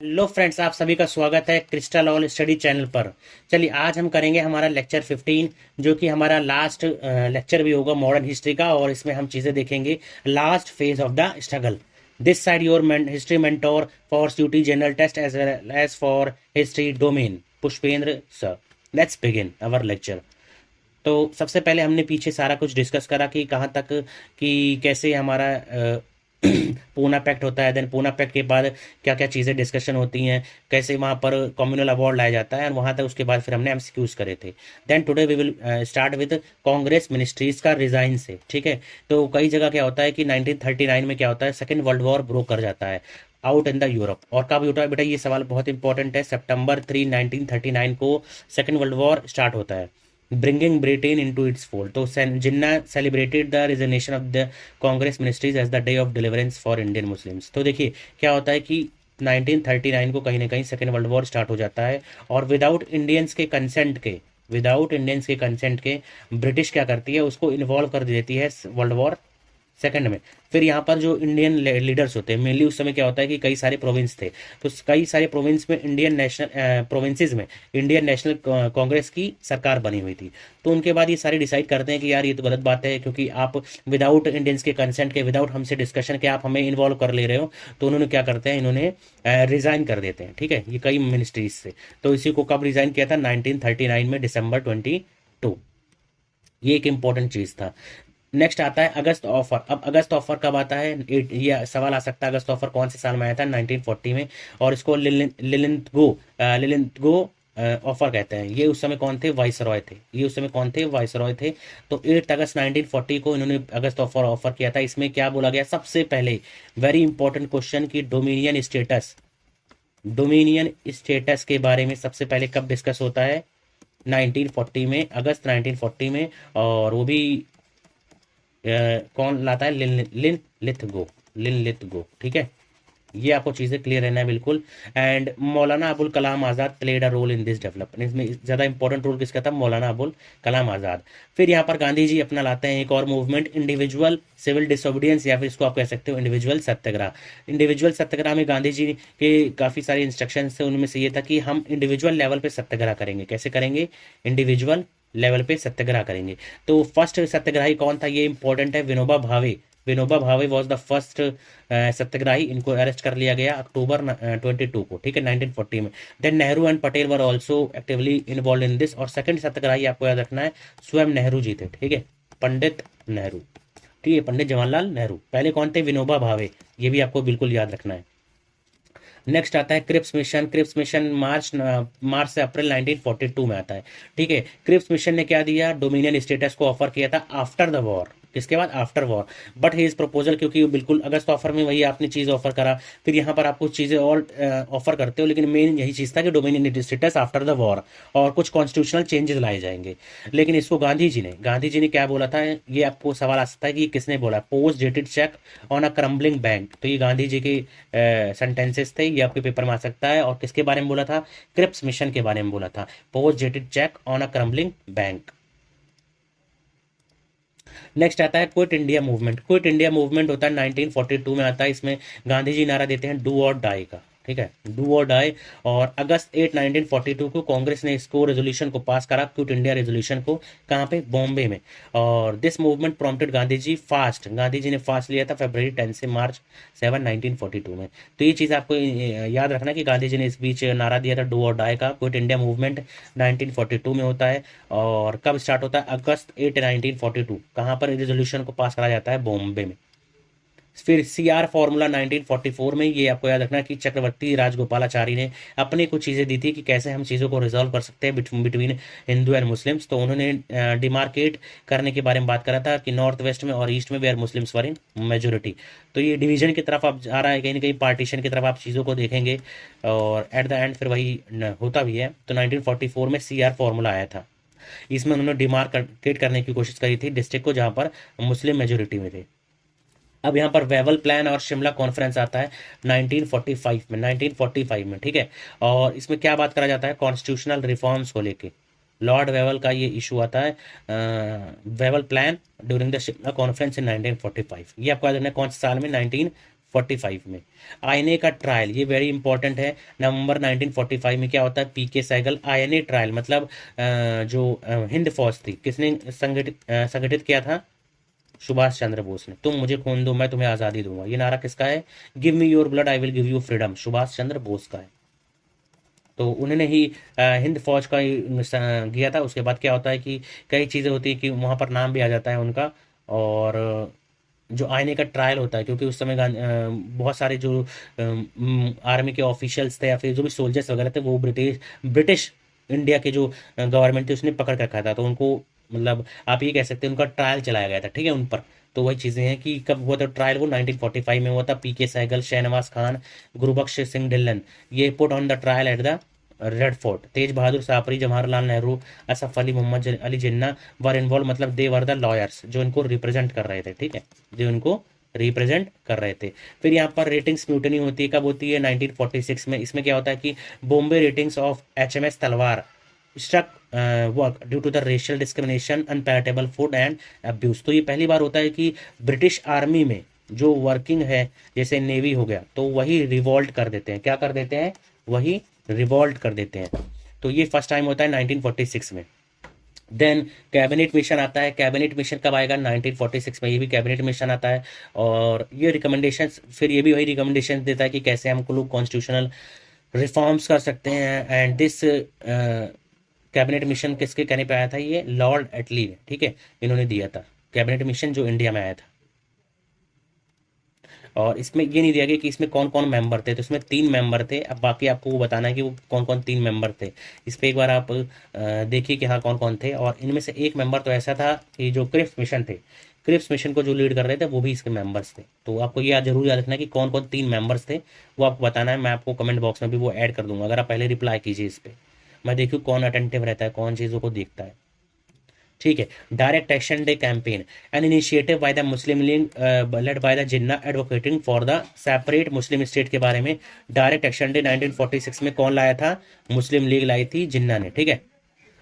Hello friends, आप सभी का स्वागत है क्रिस्टल ऑल स्टडी चैनल पर। चलिए आज हम करेंगे हमारा लेक्चर 15, जो कि हमारा लास्ट लेक्चर भी होगा मॉडर्न हिस्ट्री का। और इसमें हम चीज़ें देखेंगे last phase of the struggle. This side your history mentor for duty general test as well as for history domain, Pushpendra sir. Let's begin our lecture. तो सबसे पहले हमने पीछे सारा कुछ डिस्कस करा कि कहाँ तक, कि कैसे हमारा पूना पैक्ट होता है। देन पूना पैक्ट के बाद क्या क्या चीज़ें डिस्कशन होती हैं, कैसे वहाँ पर कम्युनल अवार्ड लाया जाता है, और वहाँ तक उसके बाद फिर हमने एमसीक्यूज करे थे। Then today we will start with Congress ministries का रिजाइन से। ठीक है, तो कई जगह क्या होता है कि 1939 में क्या होता है, सेकेंड वर्ल्ड वॉर ब्रो कर जाता है आउट इन द यूरोप। और कब होता है बेटा, ये सवाल बहुत इंपॉर्टेंट है। सितंबर 3 1939 को सेकेंड वर्ल्ड वॉर स्टार्ट होता है, bringing Britain into its fold. तो जिन्ना celebrated the resignation of the Congress ministries as the day of deliverance for Indian Muslims। तो देखिए क्या होता है कि 1939 को कहीं ना कहीं सेकेंड वर्ल्ड वॉर स्टार्ट हो जाता है, और विदाउट इंडियंस के कंसेंट के ब्रिटिश क्या करती है, उसको इन्वॉल्व कर देती है वर्ल्ड वॉर सेकंड में। फिर यहाँ पर जो इंडियन लीडर्स होते हैं, मेनली उस समय क्या होता है कि कई सारे प्रोविंस थे, तो कई सारे प्रोविंस में प्रोविंसेस में इंडियन नेशनल कांग्रेस की सरकार बनी हुई थी। तो उनके बाद ये सारे डिसाइड करते हैं कि यार ये तो गलत बात है, क्योंकि आप विदाउट इंडियंस के कंसेंट के, विदाउट हमसे डिस्कशन के आप हमें इन्वॉल्व कर ले रहे हो। तो उन्होंने क्या करते हैं, इन्होंने रिजाइन कर देते हैं। ठीक है, ये कई मिनिस्ट्रीज से। तो इसी को कब रिजाइन किया था, 1939 में December 22। ये एक इंपॉर्टेंट चीज था। नेक्स्ट आता है अगस्त ऑफर। अब अगस्त ऑफर कब आता है, ये सवाल आ सकता है, अगस्त ऑफर कौन से साल में आया था, 1940 में। और इसको लिलिंथगो ऑफर कहते हैं। ये उस समय कौन थे, वाइसरॉय थे। ये उस समय कौन थे, वाइसरॉय थे। तो 8 अगस्त 1940 को इन्होंने अगस्त ऑफर ऑफर किया था। इसमें क्या बोला गया, सबसे पहले वेरी इंपॉर्टेंट क्वेश्चन की डोमिनियन स्टेटस के बारे में सबसे पहले कब डिस्कस होता है, 1940 में, अगस्त 1940 में। और वो भी कौन लाता है, लिन लिथगो। ठीक है, ये आपको चीज़ें क्लियर रहना है बिल्कुल। And Maulana Abul Kalam Azad played a role in this development. इसमें ज़्यादा इंपॉर्टेंट रोल किसका था, मौलाना अबुल कलाम आज़ाद। फिर यहाँ पर गांधी जी अपना लाते हैं एक और मूवमेंट, इंडिविजुअल सिविल डिसोबीडियंस, या फिर इसको आप कह सकते हो इंडिविजुअल सत्याग्रह। इंडिविजुअल सत्याग्रह में गांधी जी के काफ़ी सारे इंस्ट्रक्शंस थे, उनमें से ये था कि हम इंडिविजुअल लेवल पे सत्याग्रह करेंगे। कैसे करेंगे, इंडिविजुअल लेवल पे सत्याग्रह करेंगे। तो फर्स्ट सत्याग्रही कौन था, ये इंपॉर्टेंट है, Vinoba Bhave. Vinoba Bhave was the first सत्याग्रही। इनको अरेस्ट कर लिया गया अक्टूबर 22 को। ठीक है, 1940 में। Then Nehru and Patel were also actively involve in this. और सेकंड सत्याग्रही आपको याद रखना है, स्वयं नेहरू जी थे। ठीक है, पंडित नेहरू। ठीक है, पंडित जवाहरलाल नेहरू। पहले कौन थे, विनोबा भावे। ये भी आपको बिल्कुल याद रखना है। नेक्स्ट आता है क्रिप्स मिशन। क्रिप्स मिशन मार्च से अप्रैल 1942 में आता है। ठीक है, क्रिप्स मिशन ने क्या दिया, डोमिनियन स्टेटस को ऑफर किया था आफ्टर द वॉर। किसके बाद, after war. But his proposal, क्योंकि बिल्कुल अगस्त ऑफर में वही आपने चीज़ ऑफर करा, फिर यहाँ पर आप कुछ चीज़ें और ऑफर करते हो, लेकिन मेन यही चीज़ था कि dominion status after the war, और कुछ कॉन्स्टिट्यूशनल चेंजेस लाए जाएंगे। लेकिन इसको गांधी जी ने क्या बोला था, ये आपको सवाल आ सकता है कि किसने बोला, post dated cheque on a crumbling bank. तो ये गांधी जी के सेंटेंसेस थे, ये आपके पेपर में आ सकता है। और किसके बारे में बोला था, क्रिप्स मिशन के बारे में बोला था, post dated cheque on a crumbling bank. Next आता है quit India movement. Quit India movement होता है 1942 में आता है। इसमें गांधी जी नारा देते हैं डू और डाई का। ठीक है, डू और डाई। और अगस्त 1942 को कांग्रेस ने इसको रेजोल्यूशन को पास करा, क्विट इंडिया रेजोल्यूशन को। कहाँ पे, बॉम्बे में। और this movement prompted Gandhi ji ने फास्ट लिया था February 10 से March 7 1942 में। तो ये चीज़ आपको याद रखना है कि गांधी जी ने इस बीच नारा दिया था डू और डाई का। क्विट इंडिया मूवमेंट 1942 में होता है। और कब स्टार्ट होता है, अगस्त 8 1942। कहाँ पर रेजोल्यूशन को पास करा जाता है, बॉम्बे में। फिर CR फॉर्मूला 1944 में, ये आपको याद रखना कि चक्रवर्ती राजगोपालाचारी ने अपनी कुछ चीज़ें दी थी कि कैसे हम चीज़ों को रिजॉल्व कर सकते हैं बिटवीन हिंदू एंड मुस्लिम्स। तो उन्होंने डिमार्केट करने के बारे में बात करा था कि नॉर्थ वेस्ट में और ईस्ट में where Muslims were in majority. तो ये डिवीजन की तरफ आप जा रहा है, कहीं ना कहीं पार्टीशन की तरफ आप चीज़ों को देखेंगे, और एट द एंड फिर वही होता भी है। तो 1944 में CR फॉर्मूला आया था। इसमें उन्होंने डिमार्केट करने की कोशिश करी थी डिस्ट्रिक्ट को जहाँ पर मुस्लिम मेजोरिटी में थे। अब यहाँ पर वेवल प्लान और शिमला कॉन्फ्रेंस आता है 1945 में। ठीक है, और इसमें क्या बात करा जाता है, कॉन्स्टिट्यूशनल रिफॉर्म्स को लेके। लॉर्ड वेवल का ये इशू आता है, Wavell plan during the Shimla conference in 1945। ये आपको याद रखना है कौन से साल में, 1945 1945 में। आईएनए का ट्रायल, ये वेरी इंपॉर्टेंट है। नवंबर 1945 में क्या होता है, पीके सहगल आईएनए ट्रायल, मतलब जो हिंद फौज थी, किसने संगठित किया था, सुभाष चंद्र बोस ने। तुम मुझे खून दो, मैं तुम्हें आज़ादी दूंगा, ये नारा किसका है, give me your blood I will give you freedom, Subhash Chandra Bose का है। तो उन्होंने ही हिंद फौज का किया था। उसके बाद क्या होता है कि कई चीज़ें होती है कि वहाँ पर नाम भी आ जाता है उनका। और जो आईने का ट्रायल होता है, क्योंकि उस समय बहुत सारे जो आर्मी के ऑफिशियल्स थे या फिर जो भी सोल्जर्स वगैरह थे, वो ब्रिटिश इंडिया के जो गवर्नमेंट थी उसने पकड़ कर रखा था। तो उनको, मतलब आप ये कह सकते हैं, उनका ट्रायल चलाया गया था, ठीक है, उन पर। तो वही चीज़ें हैं कि कब हुआ था ट्रायल, वो 1945 में हुआ था। पीके सहगल, शहनवाज खान, गुरबख्श सिंह ढिल्लन, ये put on the trial at the red fort. Tej Bahadur Shastri, Jawaharlal Nehru, Asaf Ali, Mohammad Ali Jinnah were involve, मतलब दे वर द लॉयर्स, जो इनको रिप्रेजेंट कर रहे थे, ठीक है, जो इनको रिप्रेजेंट कर रहे थे। फिर यहाँ पर रेटिंग्स म्यूटनी होती है, कब होती है, 1946 में। इसमें क्या होता है कि Bombay ratings of HMS Talwar struck work due to the racial discrimination, unpalatable food and abuse. तो ये पहली बार होता है कि ब्रिटिश आर्मी में जो वर्किंग है, जैसे नेवी हो गया, तो वही रिवॉल्ट कर देते हैं। क्या कर देते हैं, वही रिवॉल्ट कर देते हैं। तो ये फर्स्ट टाइम होता है 1946 में। देन कैबिनेट मिशन आता है। कैबिनेट मिशन कब आएगा, 1946 में, ये भी कैबिनेट मिशन आता है। और ये रिकमेंडेशंस, फिर ये भी वही रिकमेंडेशन देता है कि कैसे हम लोग कॉन्स्टिट्यूशनल रिफॉर्म्स कर सकते हैं। एंड दिस कैबिनेट मिशन किसके कहने पे आया था, ये लॉर्ड एटली ने, ठीक है, इन्होंने दिया था कैबिनेट मिशन जो इंडिया में आया था। और इसमें ये नहीं दिया गया कि इसमें कौन कौन मेंबर थे, तो इसमें 3 मेंबर थे। अब बाकी आपको वो बताना है कि वो कौन कौन 3 मेंबर थे। इस पर एक बार आप देखिए कि हाँ कौन कौन थे। और इनमें से एक मेंबर तो ऐसा था कि जो क्रिप्स मिशन थे, क्रिप्स मिशन को जो लीड कर रहे थे वो भी इसके मेंबर्स थे। तो आपको ये जरूर याद रखना है कि कौन कौन 3 मेंबर्स थे, वो आपको बताना है। मैं आपको कमेंट बॉक्स में भी वो ऐड कर दूंगा, अगर आप पहले रिप्लाई कीजिए इस पर। मैं देखूँ कौन अटेंटिव रहता है, कौन चीज़ों को देखता है, ठीक है। Direct action day campaign, an initiative by the Muslim league led by the Jinnah advocating for the separate Muslim state के बारे में। डायरेक्ट एक्शन डे 1946 में कौन लाया था, मुस्लिम लीग लाई थी, जिन्ना ने, ठीक है।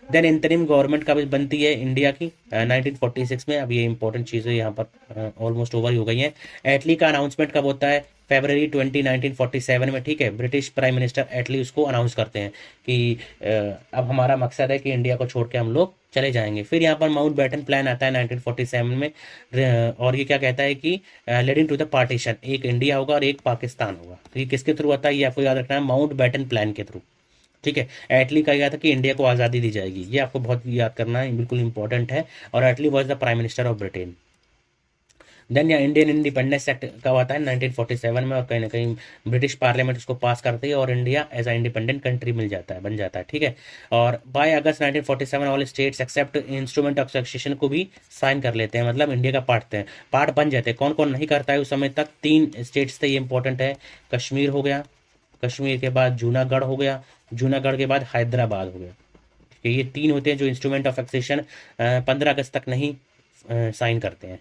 देन इंतरिम गवर्नमेंट कब बनती है इंडिया की, 1946 में। अब ये इंपॉर्टेंट चीज़ें यहाँ पर ऑलमोस्ट ओवर ही हो गई हैं। एटली का अनाउंसमेंट कब होता है, फरवरी 20 1947 में, ठीक है। ब्रिटिश प्राइम मिनिस्टर एटली उसको अनाउंस करते हैं कि अब हमारा मकसद है कि इंडिया को छोड़ के हम लोग चले जाएंगे। फिर यहाँ पर माउंट बैटन प्लान आता है 1947 में। और ये क्या कहता है कि लीडिंग टू द पार्टीशन, एक इंडिया होगा और एक पाकिस्तान होगा। तो ये किसके थ्रू आता है, ये आपको याद रखना है, माउंट बैटन प्लान के थ्रू, ठीक है। एटली कहा गया था कि इंडिया को आज़ादी दी जाएगी, ये आपको बहुत याद करना है, बिल्कुल इंपॉर्टेंट है। और Attlee was the prime minister of Britain. Then या इंडियन इंडिपेंडेंस एक्ट कब आता है, 1947 में। और कहीं ना कहीं ब्रिटिश पार्लियामेंट उसको पास करती है और India as a independent country मिल जाता है, बन जाता है, ठीक है। और by August 1947 all states except instrument of succession को भी साइन कर लेते हैं, मतलब इंडिया का पार्ट बन जाते हैं। कौन कौन नहीं करता है उस समय तक, 3 स्टेट्स थे, ये इंपॉर्टेंट है। कश्मीर हो गया, कश्मीर के बाद जूनागढ़ हो गया, जूनागढ़ के बाद हैदराबाद हो गया, ठीक है। ये 3 होते हैं जो इंस्ट्रूमेंट ऑफ सक्सेशन 15 अगस्त तक नहीं साइन करते हैं।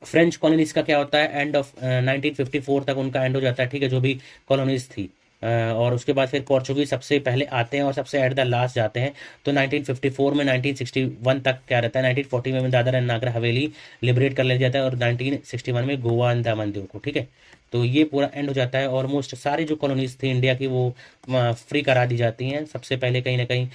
फ्रेंच कॉलोनीज का क्या होता है, एंड ऑफ 1954 तक उनका एंड हो जाता है, ठीक है, जो भी कॉलोनीज थी। और उसके बाद फिर पोर्चुगीज सबसे पहले आते हैं और सबसे एट द लास्ट जाते हैं। तो 1954 में 1961 तक क्या रहता है, 1940 में दादर एंड नागर हवेली लिबरेट कर लिया जाता है और 1961 में गोवा एंड दामन दीव को, ठीक है। तो ये पूरा एंड हो जाता है। ऑलमोस्ट सारी जो कॉलोनीज थी इंडिया की वो फ्री करा दी जाती हैं। सबसे पहले कहीं ना कहीं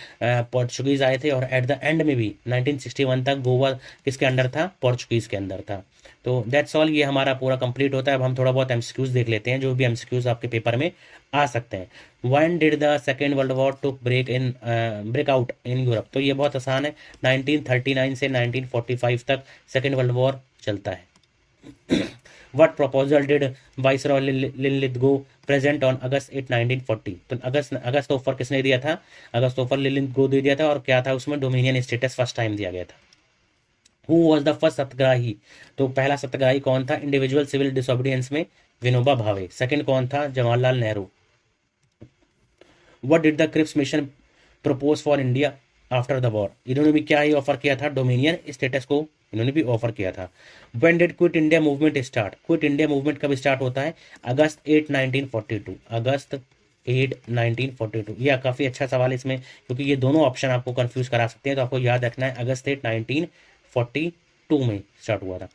पोर्चुगीज आए थे और एट द एंड में भी 1961 तक गोवा किसके अंडर था, पोर्चुगीज के अंदर था। तो दैट्स ऑल, ये हमारा पूरा कंप्लीट होता है। अब हम थोड़ा बहुत एमसीक्यूज देख लेते हैं, जो भी एमसीक्यूज आपके पेपर में आ सकते हैं। When did the second world war took break out in Europe, तो ये बहुत आसान है। 1939 से 1945 तक सेकेंड वर्ल्ड वॉर चलता है। What proposal did Viceroy Linlithgow present on August 8 1940? तो अगस्त ऑफर किसने दिया था, अगस्त ऑफर लिनलिथगो दे दिया था। और क्या था उसमें, डोमिनियन स्टेटस फर्स्ट टाइम दिया गया था। हु वॉज द फर्स्ट सत्याग्रही, तो पहला सत्याग्रही कौन था, इंडिविजुअल सिविल डिसोबीडियंस में विनोबा भावे। सेकंड कौन था, Jawaharlal Nehru. What did the Cripps mission propose for India after the war, इन्होंने भी क्या ही ऑफर किया था, डोमिनियन स्टेटस को इन्होंने भी ऑफर किया था। When did quit India movement start, quit India movement कब स्टार्ट होता है, अगस्त 8 1942, अगस्त 8 1942। यह काफ़ी अच्छा सवाल है इसमें, क्योंकि ये दोनों ऑप्शन आपको कंफ्यूज करा सकते हैं। तो आपको याद रखना है अगस्त 8 1942 में स्टार्ट हुआ था।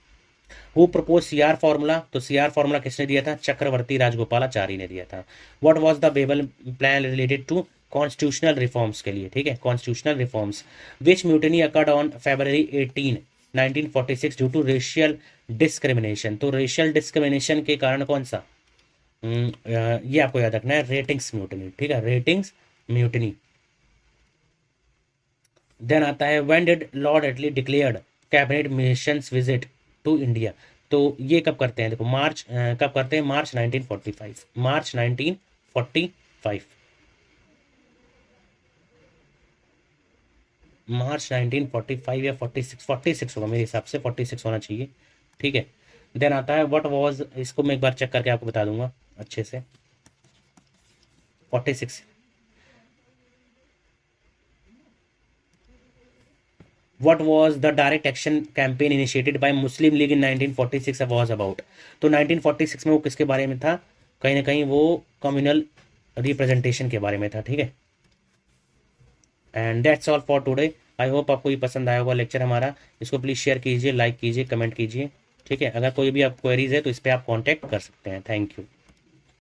हु प्रपोज सीआर फॉर्मूला, तो सीआर फॉर्मूला किसने दिया था? चक्रवर्ती राजगोपालाचारी ने दिया था। What was the Wavell plan related to constitutional reforms के लिए, ठीक है, constitutional reforms. Which mutiny occurred on February 18 1946 due to racial discrimination, तो रेशियल डिस्क्रिमिनेशन के कारण कौन सा? ये आपको याद रखना है, रेटिंग्स म्यूटनी, ठीक है, रेटिंग्स म्यूटनी। देन आता है when did Lord Attlee declared cabinet missions visit to India, तो ये कब करते हैं? देखो मार्च, कब करते हैं? मार्च 1945, मार्च 1945, मार्च 1945 या 46, 46 होगा मेरे हिसाब से, 46 होना चाहिए, ठीक है। देन आता है व्हाट वाज, इसको मैं एक बार चेक करके आपको बता दूंगा अच्छे से, 46। What was the direct action campaign initiated by Muslim League in 1946 was about, तो 1946 में वो किसके बारे में था? कहीं ना कहीं वो कम्युनल रिप्रेजेंटेशन के बारे में था, ठीक है। And that's all for today. I hope आपको ये पसंद आया होगा लेक्चर हमारा। इसको प्लीज़ शेयर कीजिए, लाइक कीजिए, कमेंट कीजिए, ठीक है। अगर कोई भी आप क्वेरीज है तो इस पर आप कॉन्टैक्ट कर सकते हैं। Thank you.